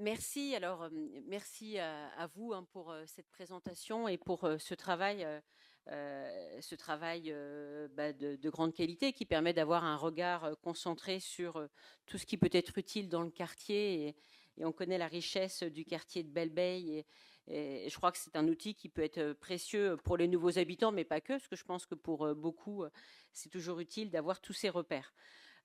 Merci. Alors, merci à vous hein, pour cette présentation et pour ce travail de grande qualité qui permet d'avoir un regard concentré sur tout ce qui peut être utile dans le quartier. Et on connaît la richesse du quartier de Belle-Beille. Et je crois que c'est un outil qui peut être précieux pour les nouveaux habitants, mais pas que, parce que je pense que pour beaucoup, c'est toujours utile d'avoir tous ces repères.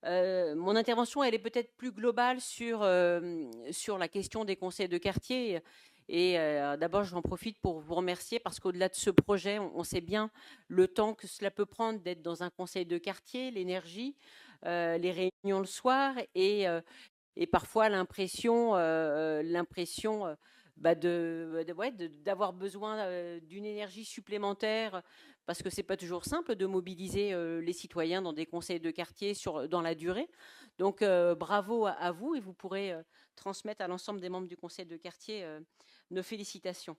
Mon intervention, elle est peut-être plus globale sur la question des conseils de quartier. Et d'abord, j'en profite pour vous remercier parce qu'au-delà de ce projet, on sait bien le temps que cela peut prendre d'être dans un conseil de quartier, l'énergie, les réunions le soir et parfois l'impression ouais, d'avoir besoin d'une énergie supplémentaire parce que c'est pas toujours simple de mobiliser les citoyens dans des conseils de quartier dans la durée. Donc bravo à vous et vous pourrez transmettre à l'ensemble des membres du conseil de quartier nos félicitations.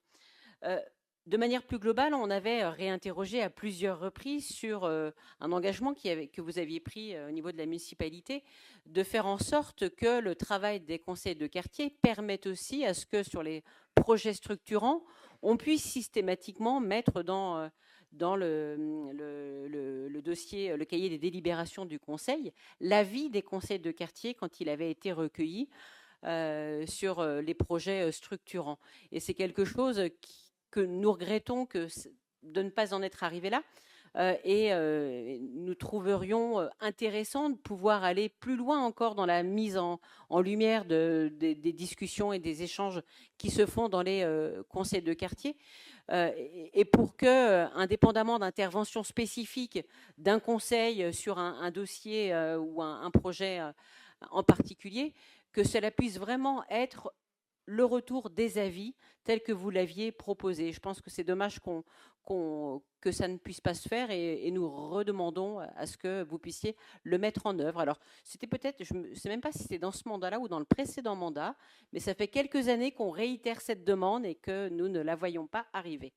Euh, de manière plus globale, on avait réinterrogé à plusieurs reprises sur un engagement que vous aviez pris au niveau de la municipalité, de faire en sorte que le travail des conseils de quartier permette aussi à ce que sur les projets structurants, on puisse systématiquement mettre dans le dossier, le cahier des délibérations du conseil, l'avis des conseils de quartier quand il avait été recueilli sur les projets structurants. Et c'est quelque chose que nous regrettons de ne pas en être arrivé là. Nous trouverions intéressant de pouvoir aller plus loin encore dans la mise en lumière des discussions et des échanges qui se font dans les conseils de quartier. Et pour que, indépendamment d'interventions spécifiques d'un conseil sur un dossier ou un projet en particulier, que cela puisse vraiment être le retour des avis tel que vous l'aviez proposé. Je pense que c'est dommage que ça ne puisse pas se faire et nous redemandons à ce que vous puissiez le mettre en œuvre. Alors, c'était peut-être, je ne sais même pas si c'est dans ce mandat-là ou dans le précédent mandat, mais ça fait quelques années qu'on réitère cette demande et que nous ne la voyons pas arriver.